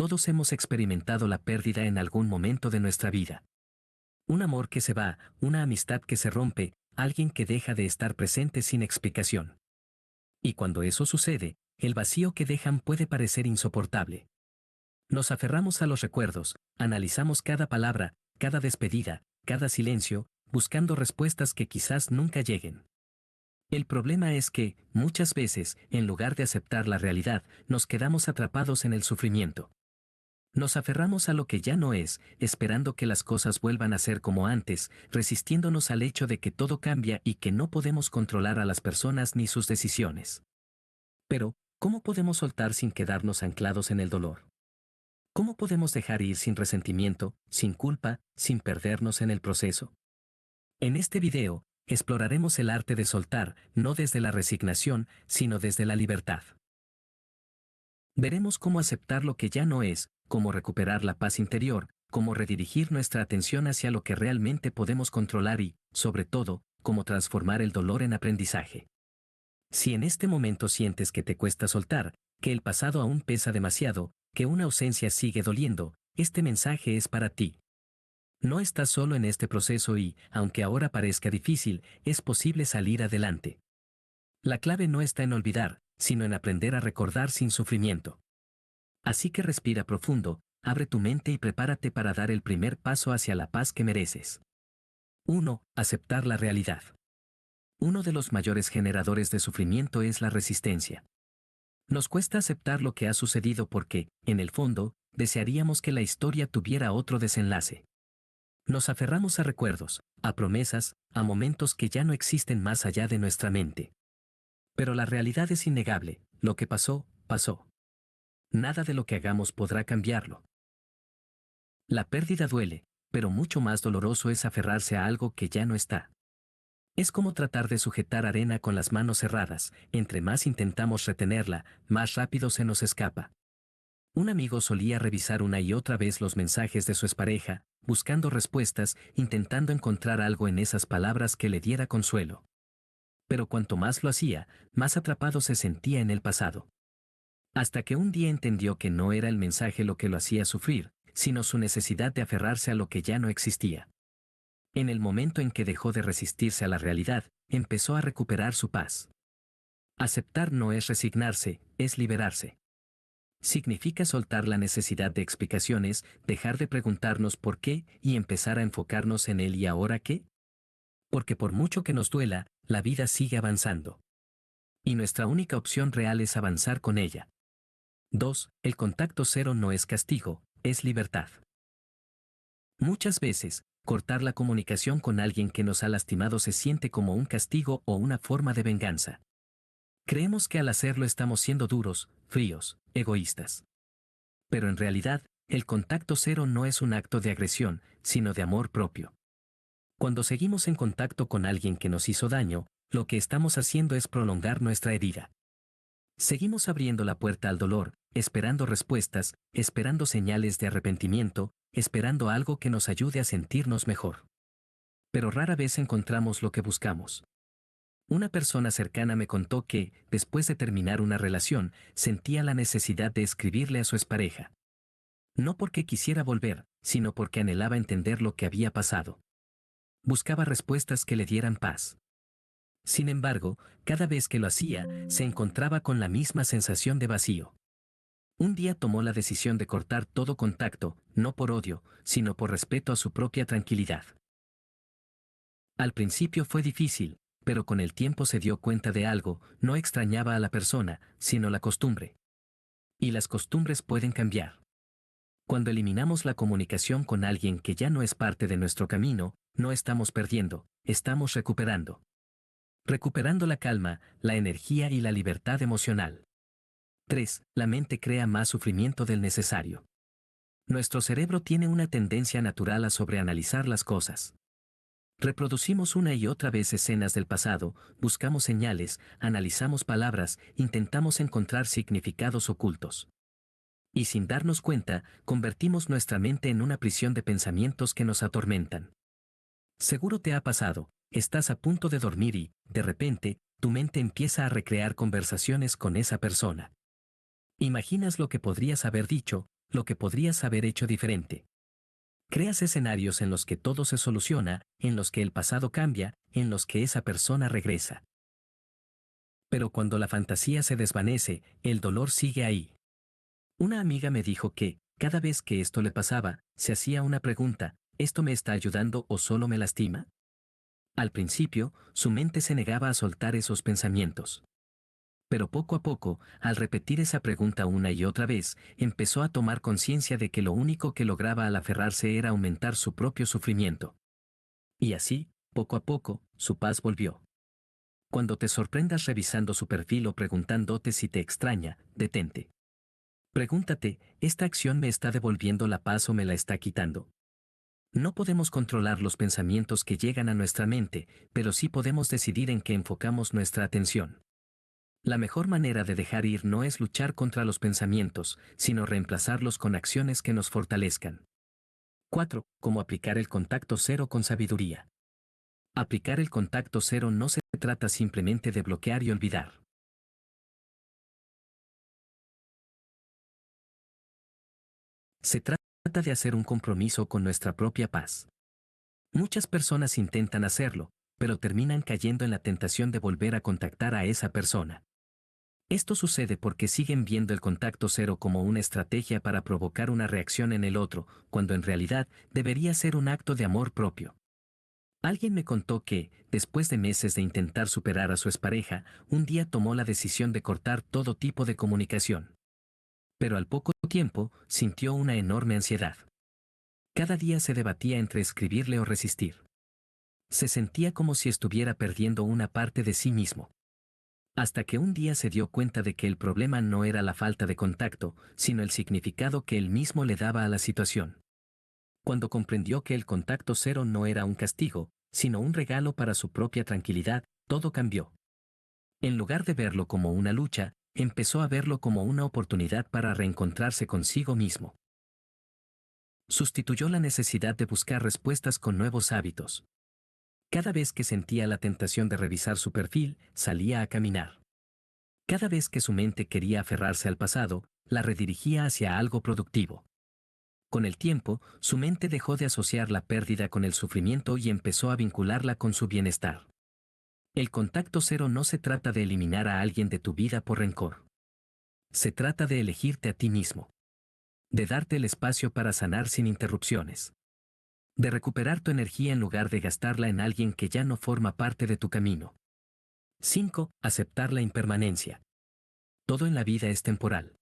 Todos hemos experimentado la pérdida en algún momento de nuestra vida. Un amor que se va, una amistad que se rompe, alguien que deja de estar presente sin explicación. Y cuando eso sucede, el vacío que dejan puede parecer insoportable. Nos aferramos a los recuerdos, analizamos cada palabra, cada despedida, cada silencio, buscando respuestas que quizás nunca lleguen. El problema es que, muchas veces, en lugar de aceptar la realidad, nos quedamos atrapados en el sufrimiento. Nos aferramos a lo que ya no es, esperando que las cosas vuelvan a ser como antes, resistiéndonos al hecho de que todo cambia y que no podemos controlar a las personas ni sus decisiones. Pero, ¿cómo podemos soltar sin quedarnos anclados en el dolor? ¿Cómo podemos dejar ir sin resentimiento, sin culpa, sin perdernos en el proceso? En este video, exploraremos el arte de soltar, no desde la resignación, sino desde la libertad. Veremos cómo aceptar lo que ya no es, cómo recuperar la paz interior, cómo redirigir nuestra atención hacia lo que realmente podemos controlar y, sobre todo, cómo transformar el dolor en aprendizaje. Si en este momento sientes que te cuesta soltar, que el pasado aún pesa demasiado, que una ausencia sigue doliendo, este mensaje es para ti. No estás solo en este proceso y, aunque ahora parezca difícil, es posible salir adelante. La clave no está en olvidar, sino en aprender a recordar sin sufrimiento. Así que respira profundo, abre tu mente y prepárate para dar el primer paso hacia la paz que mereces. 1. Aceptar la realidad. Uno de los mayores generadores de sufrimiento es la resistencia. Nos cuesta aceptar lo que ha sucedido porque, en el fondo, desearíamos que la historia tuviera otro desenlace. Nos aferramos a recuerdos, a promesas, a momentos que ya no existen más allá de nuestra mente. Pero la realidad es innegable, lo que pasó, pasó. Nada de lo que hagamos podrá cambiarlo. La pérdida duele, pero mucho más doloroso es aferrarse a algo que ya no está. Es como tratar de sujetar arena con las manos cerradas, entre más intentamos retenerla, más rápido se nos escapa. Un amigo solía revisar una y otra vez los mensajes de su expareja, buscando respuestas, intentando encontrar algo en esas palabras que le diera consuelo. Pero cuanto más lo hacía, más atrapado se sentía en el pasado. Hasta que un día entendió que no era el mensaje lo que lo hacía sufrir, sino su necesidad de aferrarse a lo que ya no existía. En el momento en que dejó de resistirse a la realidad, empezó a recuperar su paz. Aceptar no es resignarse, es liberarse. Significa soltar la necesidad de explicaciones, dejar de preguntarnos por qué y empezar a enfocarnos en el ¿y ahora qué? Porque por mucho que nos duela, la vida sigue avanzando. Y nuestra única opción real es avanzar con ella. 2. El contacto cero no es castigo, es libertad. Muchas veces, cortar la comunicación con alguien que nos ha lastimado se siente como un castigo o una forma de venganza. Creemos que al hacerlo estamos siendo duros, fríos, egoístas. Pero en realidad, el contacto cero no es un acto de agresión, sino de amor propio. Cuando seguimos en contacto con alguien que nos hizo daño, lo que estamos haciendo es prolongar nuestra herida. Seguimos abriendo la puerta al dolor, esperando respuestas, esperando señales de arrepentimiento, esperando algo que nos ayude a sentirnos mejor. Pero rara vez encontramos lo que buscamos. Una persona cercana me contó que, después de terminar una relación, sentía la necesidad de escribirle a su expareja. No porque quisiera volver, sino porque anhelaba entender lo que había pasado. Buscaba respuestas que le dieran paz. Sin embargo, cada vez que lo hacía, se encontraba con la misma sensación de vacío. Un día tomó la decisión de cortar todo contacto, no por odio, sino por respeto a su propia tranquilidad. Al principio fue difícil, pero con el tiempo se dio cuenta de algo, no extrañaba a la persona, sino la costumbre. Y las costumbres pueden cambiar. Cuando eliminamos la comunicación con alguien que ya no es parte de nuestro camino, no estamos perdiendo, estamos recuperando. Recuperando la calma, la energía y la libertad emocional. 3. La mente crea más sufrimiento del necesario. Nuestro cerebro tiene una tendencia natural a sobreanalizar las cosas. Reproducimos una y otra vez escenas del pasado, buscamos señales, analizamos palabras, intentamos encontrar significados ocultos. Y sin darnos cuenta, convertimos nuestra mente en una prisión de pensamientos que nos atormentan. Seguro te ha pasado, estás a punto de dormir y, de repente, tu mente empieza a recrear conversaciones con esa persona. Imaginas lo que podrías haber dicho, lo que podrías haber hecho diferente. Creas escenarios en los que todo se soluciona, en los que el pasado cambia, en los que esa persona regresa. Pero cuando la fantasía se desvanece, el dolor sigue ahí. Una amiga me dijo que, cada vez que esto le pasaba, se hacía una pregunta: ¿esto me está ayudando o solo me lastima? Al principio, su mente se negaba a soltar esos pensamientos. Pero poco a poco, al repetir esa pregunta una y otra vez, empezó a tomar conciencia de que lo único que lograba al aferrarse era aumentar su propio sufrimiento. Y así, poco a poco, su paz volvió. Cuando te sorprendas revisando su perfil o preguntándote si te extraña, detente. Pregúntate: ¿esta acción me está devolviendo la paz o me la está quitando? No podemos controlar los pensamientos que llegan a nuestra mente, pero sí podemos decidir en qué enfocamos nuestra atención. La mejor manera de dejar ir no es luchar contra los pensamientos, sino reemplazarlos con acciones que nos fortalezcan. 4. Cómo aplicar el contacto cero con sabiduría. Aplicar el contacto cero no se trata simplemente de bloquear y olvidar. Se trata de hacer un compromiso con nuestra propia paz. Muchas personas intentan hacerlo, pero terminan cayendo en la tentación de volver a contactar a esa persona. Esto sucede porque siguen viendo el contacto cero como una estrategia para provocar una reacción en el otro, cuando en realidad debería ser un acto de amor propio. Alguien me contó que, después de meses de intentar superar a su expareja, un día tomó la decisión de cortar todo tipo de comunicación. Pero al poco tiempo, sintió una enorme ansiedad. Cada día se debatía entre escribirle o resistir. Se sentía como si estuviera perdiendo una parte de sí mismo. Hasta que un día se dio cuenta de que el problema no era la falta de contacto, sino el significado que él mismo le daba a la situación. Cuando comprendió que el contacto cero no era un castigo, sino un regalo para su propia tranquilidad, todo cambió. En lugar de verlo como una lucha, empezó a verlo como una oportunidad para reencontrarse consigo mismo. Sustituyó la necesidad de buscar respuestas con nuevos hábitos. Cada vez que sentía la tentación de revisar su perfil, salía a caminar. Cada vez que su mente quería aferrarse al pasado, la redirigía hacia algo productivo. Con el tiempo, su mente dejó de asociar la pérdida con el sufrimiento y empezó a vincularla con su bienestar. El contacto cero no se trata de eliminar a alguien de tu vida por rencor. Se trata de elegirte a ti mismo. De darte el espacio para sanar sin interrupciones. De recuperar tu energía en lugar de gastarla en alguien que ya no forma parte de tu camino. 5. Aceptar la impermanencia. Todo en la vida es temporal.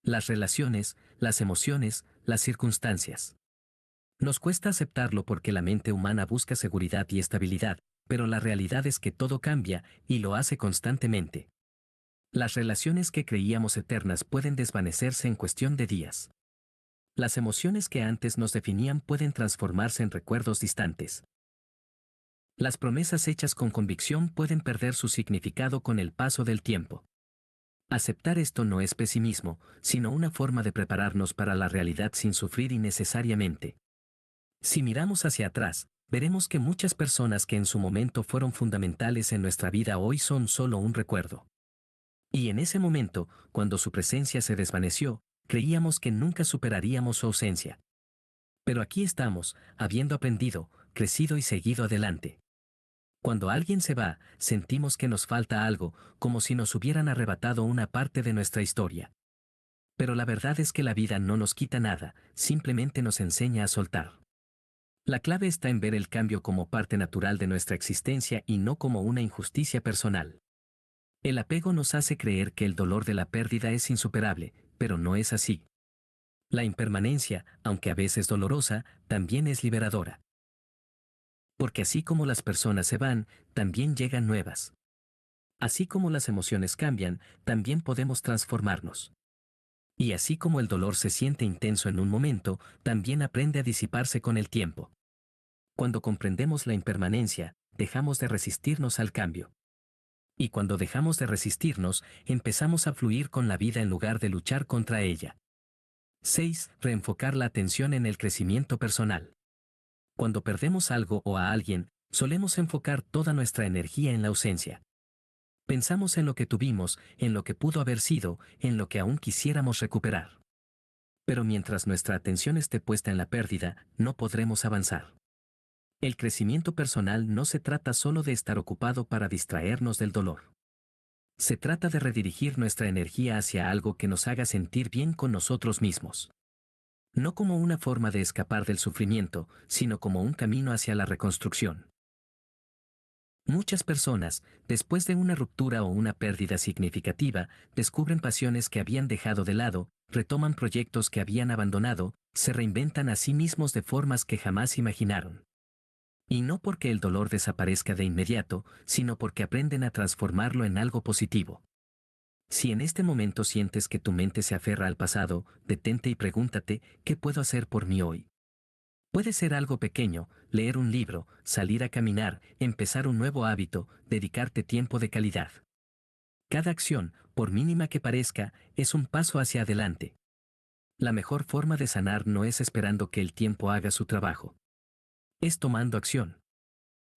Las relaciones, las emociones, las circunstancias. Nos cuesta aceptarlo porque la mente humana busca seguridad y estabilidad, pero la realidad es que todo cambia, y lo hace constantemente. Las relaciones que creíamos eternas pueden desvanecerse en cuestión de días. Las emociones que antes nos definían pueden transformarse en recuerdos distantes. Las promesas hechas con convicción pueden perder su significado con el paso del tiempo. Aceptar esto no es pesimismo, sino una forma de prepararnos para la realidad sin sufrir innecesariamente. Si miramos hacia atrás, veremos que muchas personas que en su momento fueron fundamentales en nuestra vida hoy son solo un recuerdo. Y en ese momento, cuando su presencia se desvaneció, creíamos que nunca superaríamos su ausencia. Pero aquí estamos, habiendo aprendido, crecido y seguido adelante. Cuando alguien se va, sentimos que nos falta algo, como si nos hubieran arrebatado una parte de nuestra historia. Pero la verdad es que la vida no nos quita nada, simplemente nos enseña a soltar. La clave está en ver el cambio como parte natural de nuestra existencia y no como una injusticia personal. El apego nos hace creer que el dolor de la pérdida es insuperable, pero no es así. La impermanencia, aunque a veces dolorosa, también es liberadora. Porque así como las personas se van, también llegan nuevas. Así como las emociones cambian, también podemos transformarnos. Y así como el dolor se siente intenso en un momento, también aprende a disiparse con el tiempo. Cuando comprendemos la impermanencia, dejamos de resistirnos al cambio. Y cuando dejamos de resistirnos, empezamos a fluir con la vida en lugar de luchar contra ella. 6. Reenfocar la atención en el crecimiento personal. Cuando perdemos algo o a alguien, solemos enfocar toda nuestra energía en la ausencia. Pensamos en lo que tuvimos, en lo que pudo haber sido, en lo que aún quisiéramos recuperar. Pero mientras nuestra atención esté puesta en la pérdida, no podremos avanzar. El crecimiento personal no se trata solo de estar ocupado para distraernos del dolor. Se trata de redirigir nuestra energía hacia algo que nos haga sentir bien con nosotros mismos. No como una forma de escapar del sufrimiento, sino como un camino hacia la reconstrucción. Muchas personas, después de una ruptura o una pérdida significativa, descubren pasiones que habían dejado de lado, retoman proyectos que habían abandonado, se reinventan a sí mismos de formas que jamás imaginaron. Y no porque el dolor desaparezca de inmediato, sino porque aprenden a transformarlo en algo positivo. Si en este momento sientes que tu mente se aferra al pasado, detente y pregúntate, ¿qué puedo hacer por mí hoy? Puede ser algo pequeño, leer un libro, salir a caminar, empezar un nuevo hábito, dedicarte tiempo de calidad. Cada acción, por mínima que parezca, es un paso hacia adelante. La mejor forma de sanar no es esperando que el tiempo haga su trabajo. Es tomando acción.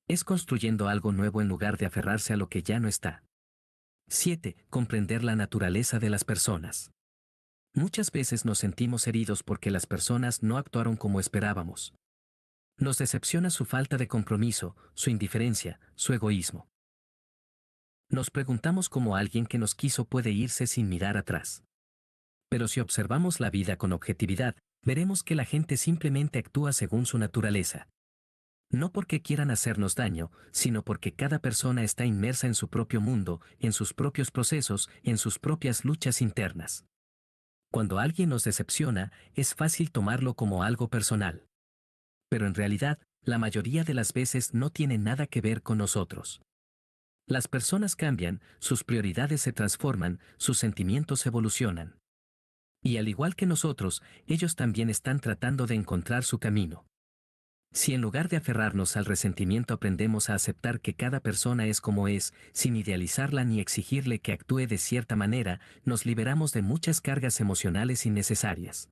Es construyendo algo nuevo en lugar de aferrarse a lo que ya no está. 7. Comprender la naturaleza de las personas. Muchas veces nos sentimos heridos porque las personas no actuaron como esperábamos. Nos decepciona su falta de compromiso, su indiferencia, su egoísmo. Nos preguntamos cómo alguien que nos quiso puede irse sin mirar atrás. Pero si observamos la vida con objetividad, veremos que la gente simplemente actúa según su naturaleza. No porque quieran hacernos daño, sino porque cada persona está inmersa en su propio mundo, en sus propios procesos, en sus propias luchas internas. Cuando alguien nos decepciona, es fácil tomarlo como algo personal. Pero en realidad, la mayoría de las veces no tiene nada que ver con nosotros. Las personas cambian, sus prioridades se transforman, sus sentimientos evolucionan. Y al igual que nosotros, ellos también están tratando de encontrar su camino. Si en lugar de aferrarnos al resentimiento aprendemos a aceptar que cada persona es como es, sin idealizarla ni exigirle que actúe de cierta manera, nos liberamos de muchas cargas emocionales innecesarias.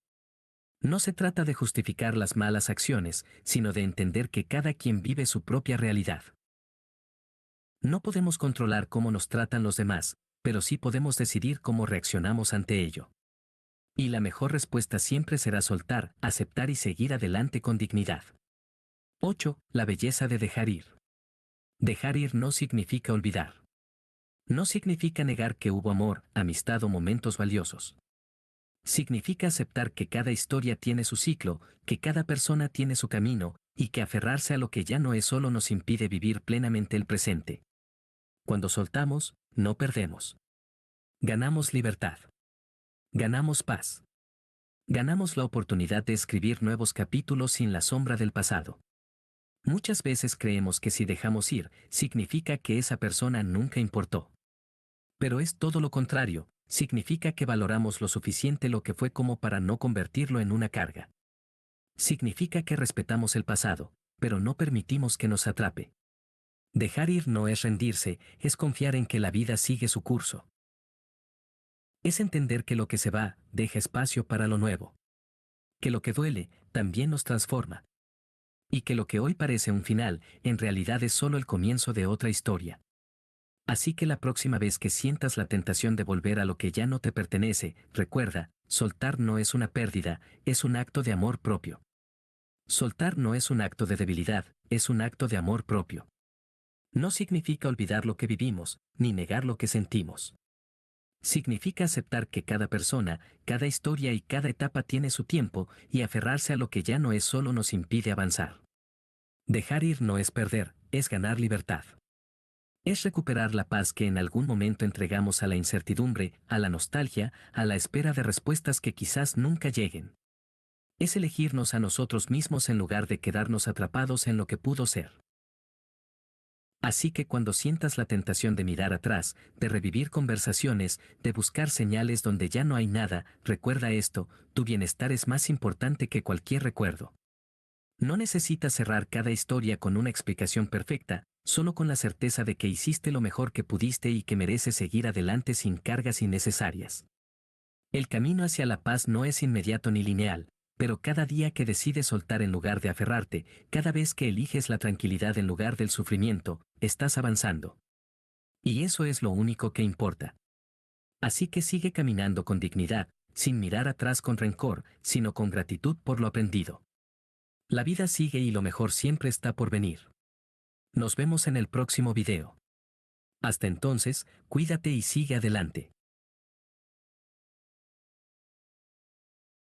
No se trata de justificar las malas acciones, sino de entender que cada quien vive su propia realidad. No podemos controlar cómo nos tratan los demás, pero sí podemos decidir cómo reaccionamos ante ello. Y la mejor respuesta siempre será soltar, aceptar y seguir adelante con dignidad. 8. La belleza de dejar ir. Dejar ir no significa olvidar. No significa negar que hubo amor, amistad o momentos valiosos. Significa aceptar que cada historia tiene su ciclo, que cada persona tiene su camino, y que aferrarse a lo que ya no es solo nos impide vivir plenamente el presente. Cuando soltamos, no perdemos. Ganamos libertad. Ganamos paz. Ganamos la oportunidad de escribir nuevos capítulos sin la sombra del pasado. Muchas veces creemos que si dejamos ir, significa que esa persona nunca importó. Pero es todo lo contrario, significa que valoramos lo suficiente lo que fue como para no convertirlo en una carga. Significa que respetamos el pasado, pero no permitimos que nos atrape. Dejar ir no es rendirse, es confiar en que la vida sigue su curso. Es entender que lo que se va, deja espacio para lo nuevo. Que lo que duele, también nos transforma. Y que lo que hoy parece un final, en realidad es solo el comienzo de otra historia. Así que la próxima vez que sientas la tentación de volver a lo que ya no te pertenece, recuerda, soltar no es una pérdida, es un acto de amor propio. Soltar no es un acto de debilidad, es un acto de amor propio. No significa olvidar lo que vivimos, ni negar lo que sentimos. Significa aceptar que cada persona, cada historia y cada etapa tiene su tiempo, y aferrarse a lo que ya no es solo nos impide avanzar. Dejar ir no es perder, es ganar libertad. Es recuperar la paz que en algún momento entregamos a la incertidumbre, a la nostalgia, a la espera de respuestas que quizás nunca lleguen. Es elegirnos a nosotros mismos en lugar de quedarnos atrapados en lo que pudo ser. Así que cuando sientas la tentación de mirar atrás, de revivir conversaciones, de buscar señales donde ya no hay nada, recuerda esto, tu bienestar es más importante que cualquier recuerdo. No necesitas cerrar cada historia con una explicación perfecta, solo con la certeza de que hiciste lo mejor que pudiste y que mereces seguir adelante sin cargas innecesarias. El camino hacia la paz no es inmediato ni lineal, pero cada día que decides soltar en lugar de aferrarte, cada vez que eliges la tranquilidad en lugar del sufrimiento, estás avanzando. Y eso es lo único que importa. Así que sigue caminando con dignidad, sin mirar atrás con rencor, sino con gratitud por lo aprendido. La vida sigue y lo mejor siempre está por venir. Nos vemos en el próximo video. Hasta entonces, cuídate y sigue adelante.